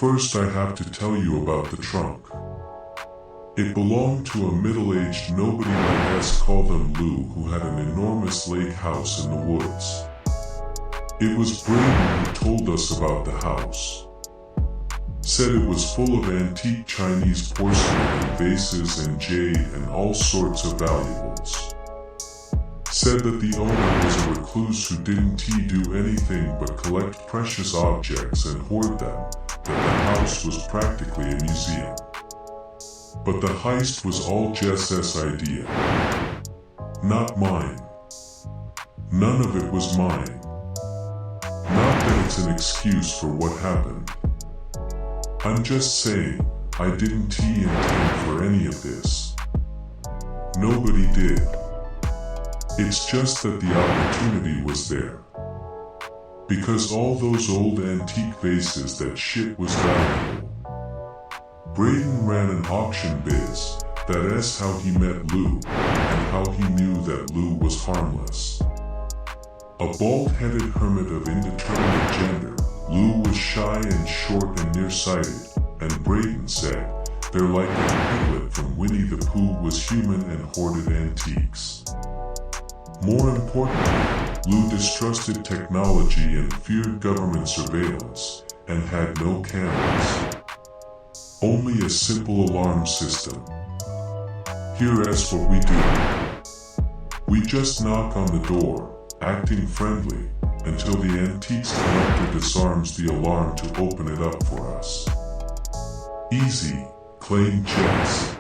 First, I have to tell you about the trunk. It belonged to a middle-aged nobody, let's call them Lou, who had an enormous lake house in the woods. It was Braden who told us about the house. Said it was full of antique Chinese porcelain and vases and jade and all sorts of valuables. Said that the owner was a recluse who didn't do anything but collect precious objects and hoard them, that the house was practically a museum. But the heist was all Jess's idea. Not mine. None of it was mine. Not that it's an excuse for what happened. I'm just saying, I didn't intend for any of this. Nobody did. It's just that the opportunity was there. Because all those old antique vases, that shit was valuable. Braden ran an auction biz, that's how he met Lou, and how he knew that Lou was harmless. A bald-headed hermit of indeterminate gender, Lou was shy and short and nearsighted, and Braden said, they're like a piglet from Winnie the Pooh was human and hoarded antiques. More importantly, Lou distrusted technology and feared government surveillance, and had no cameras. Only a simple alarm system. Here's what we do. We just knock on the door, acting friendly, until the antiques collector disarms the alarm to open it up for us. Easy, claimed Jess.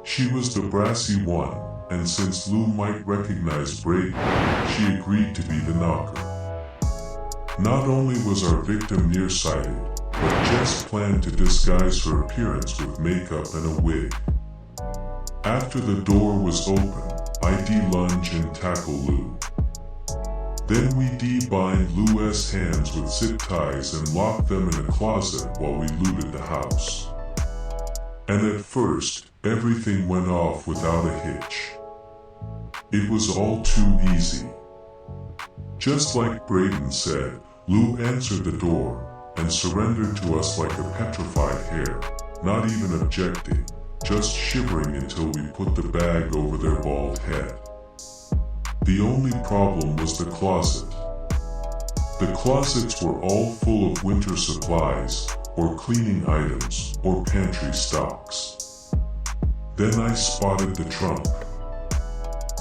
She was the brassy one, and since Lou might recognize Braden, she agreed to be the knocker. Not only was our victim nearsighted, but Jess planned to disguise her appearance with makeup and a wig. After the door was open, I lunge and tackle Lou. Then we bind Lou's hands with zip ties and lock them in a closet while we looted the house. And at first, everything went off without a hitch. It was all too easy. Just like Braden said, Lou answered the door and surrendered to us like a petrified hare, not even objecting, just shivering until we put the bag over their bald head. The only problem was the closet. The closets were all full of winter supplies, or cleaning items, or pantry stocks. Then I spotted the trunk.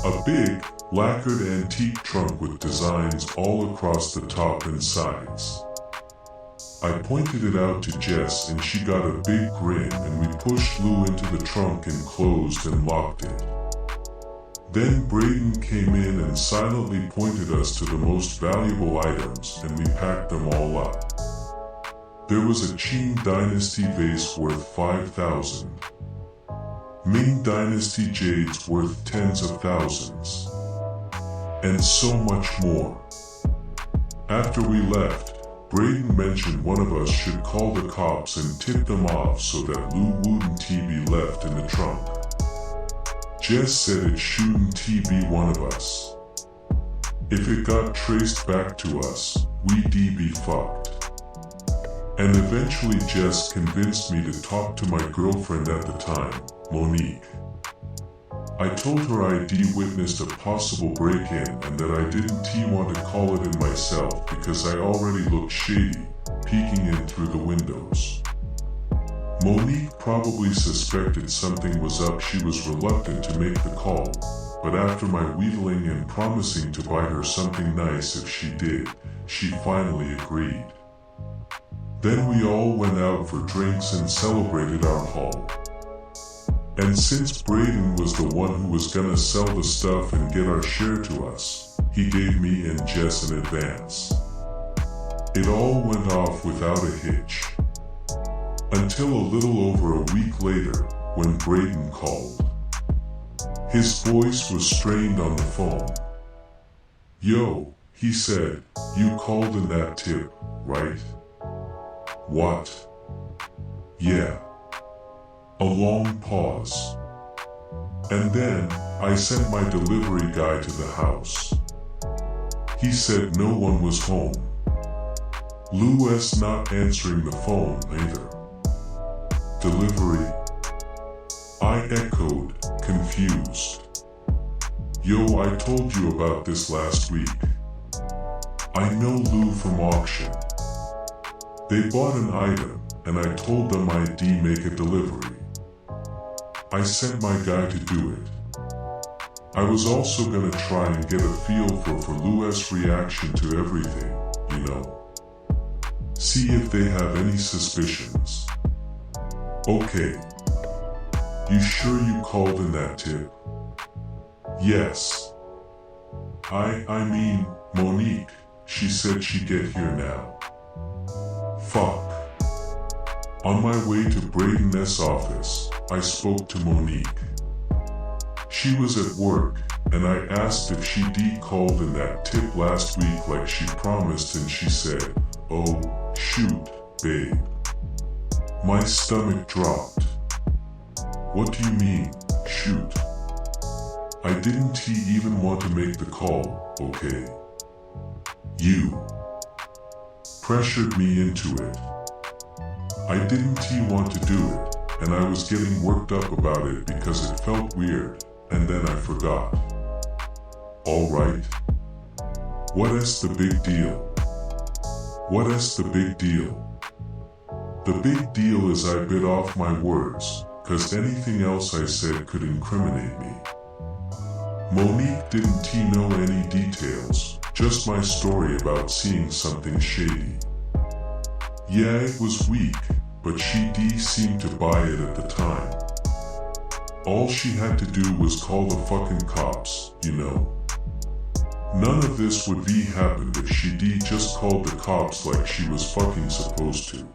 A big, lacquered antique trunk with designs all across the top and sides. I pointed it out to Jess and she got a big grin, and we pushed Lou into the trunk and closed and locked it. Then Braden came in and silently pointed us to the most valuable items, and we packed them all up. There was a Qing Dynasty vase worth 5,000. Ming Dynasty jades worth tens of thousands. And so much more. After we left, Braden mentioned one of us should call the cops and tip them off so that Lou wouldn't be left in the trunk. Jess said it shouldn't be one of us. If it got traced back to us, we'd be fucked. And eventually Jess convinced me to talk to my girlfriend at the time, Monique. I told her I'd witnessed a possible break-in and that I didn't want to call it in myself because I already looked shady, peeking in through the windows. Monique probably suspected something was up. She was reluctant to make the call, but after my wheedling and promising to buy her something nice if she did, she finally agreed. Then we all went out for drinks and celebrated our haul. And since Braden was the one who was gonna sell the stuff and get our share to us, he gave me and Jess an advance. It all went off without a hitch. Until a little over a week later, when Braden called. His voice was strained on the phone. "Yo," he said, "you called in that tip, right?" "What?" "Yeah." A long pause. And then, I sent my delivery guy to the house. He said no one was home. Lou S. not answering the phone either. Delivery? I echoed, confused. Yo, I told you about this last week. I know Lou from auction. They bought an item, and I told them I'd make a delivery. I sent my guy to do it. I was also gonna try and get a feel for Lou's reaction to everything, you know. See if they have any suspicions. Okay. You sure you called in that tip? Yes. I mean, Monique, she said she'd get here now. Fuck. On my way to Braden's office, I spoke to Monique. She was at work, and I asked if she called in that tip last week like she promised, and she said, "Oh, shoot, babe." My stomach dropped. What do you mean, shoot? I didn't even want to make the call, okay? You pressured me into it. I didn't want to do it, and I was getting worked up about it because it felt weird, and then I forgot. Alright. What is the big deal? What is the big deal? The big deal is I bit off my words, cause anything else I said could incriminate me. Monique didn't know any details, just my story about seeing something shady. Yeah, it was weak, but she seemed to buy it at the time. All she had to do was call the fucking cops, you know. None of this would be happened if she just called the cops like she was fucking supposed to.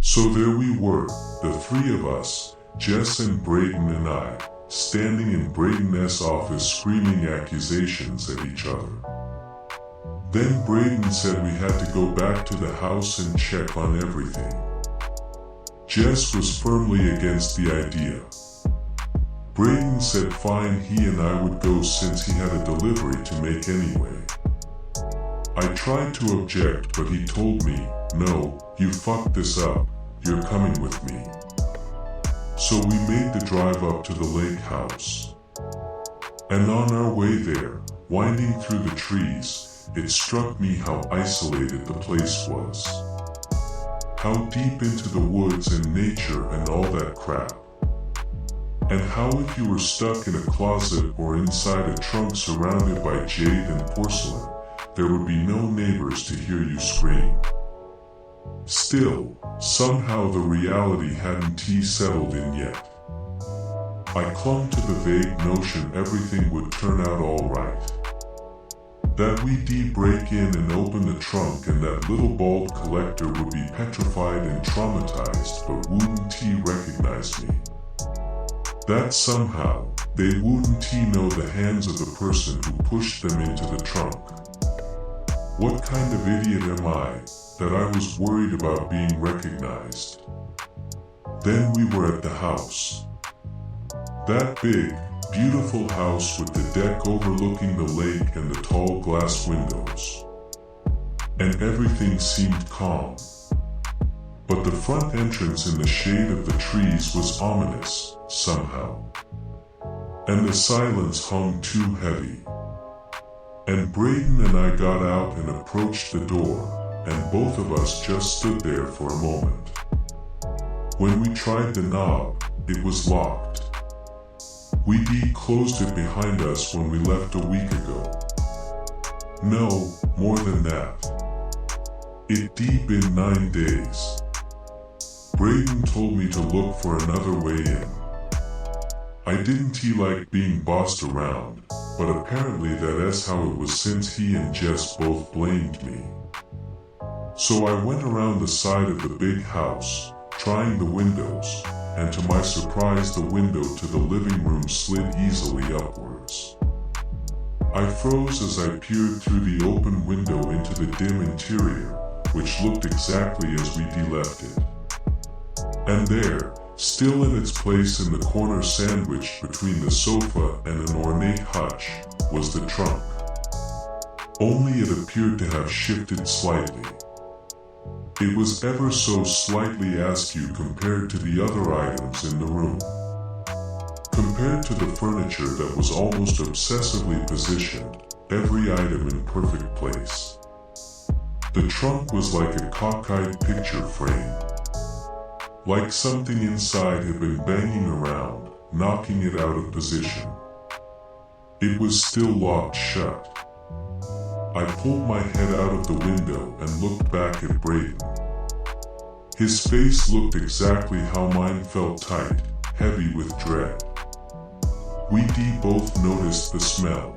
So there we were, the three of us, Jess and Braden and I, standing in Braden's office screaming accusations at each other. Then Braden said we had to go back to the house and check on everything. Jess was firmly against the idea. Braden said fine, he and I would go since he had a delivery to make anyway. I tried to object, but he told me, "No, you fucked this up, you're coming with me." So we made the drive up to the lake house. And on our way there, winding through the trees, it struck me how isolated the place was. How deep into the woods and nature and all that crap. And how if you were stuck in a closet or inside a trunk surrounded by jade and porcelain, there would be no neighbors to hear you scream. Still, somehow the reality hadn't settled in yet. I clung to the vague notion everything would turn out alright. That we'd break in and open the trunk and that little bald collector would be petrified and traumatized but wouldn't recognize me. That somehow, they wouldn't know the hands of the person who pushed them into the trunk. What kind of idiot am I, that I was worried about being recognized? Then we were at the house. That big, beautiful house with the deck overlooking the lake and the tall glass windows. And everything seemed calm. But the front entrance in the shade of the trees was ominous, somehow. And the silence hung too heavy. And Braden and I got out and approached the door, and both of us just stood there for a moment. When we tried the knob, it was locked. We closed it behind us when we left a week ago. No, more than that. It been 9 days. Braden told me to look for another way in. I didn't like being bossed around, but apparently that's how it was since he and Jess both blamed me. So I went around the side of the big house, trying the windows, and to my surprise the window to the living room slid easily upwards. I froze as I peered through the open window into the dim interior, which looked exactly as we left it. And there, still in its place in the corner sandwiched between the sofa and an ornate hutch, was the trunk. Only it appeared to have shifted slightly. It was ever so slightly askew compared to the other items in the room. Compared to the furniture that was almost obsessively positioned, every item in perfect place. The trunk was like a cockeyed picture frame. Like something inside had been banging around, knocking it out of position. It was still locked shut. I pulled my head out of the window and looked back at Braden. His face looked exactly how mine felt, tight, heavy with dread. We both noticed the smell.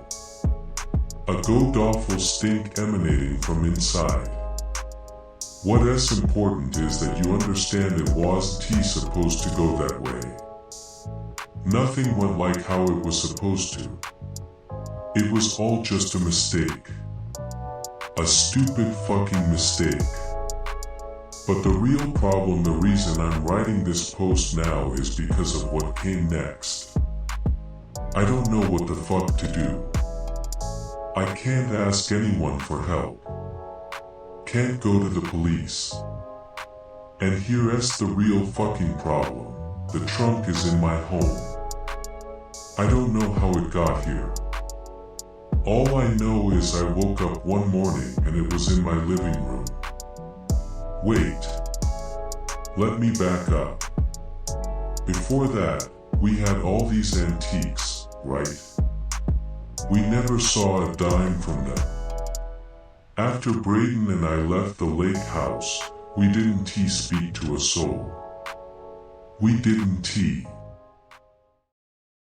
A god-awful stink emanating from inside. What's important is that you understand it wasn't supposed to go that way. Nothing went like how it was supposed to. It was all just a mistake. A stupid fucking mistake. But the real problem, the reason I'm writing this post now, is because of what came next. I don't know what the fuck to do. I can't ask anyone for help. Can't go to the police. And here's the real fucking problem. The trunk is in my home. I don't know how it got here. All I know is I woke up one morning and it was in my living room. Wait. Let me back up. Before that, we had all these antiques, right? We never saw a dime from them. After Braden and I left the lake house, we didn't speak to a soul. We didn't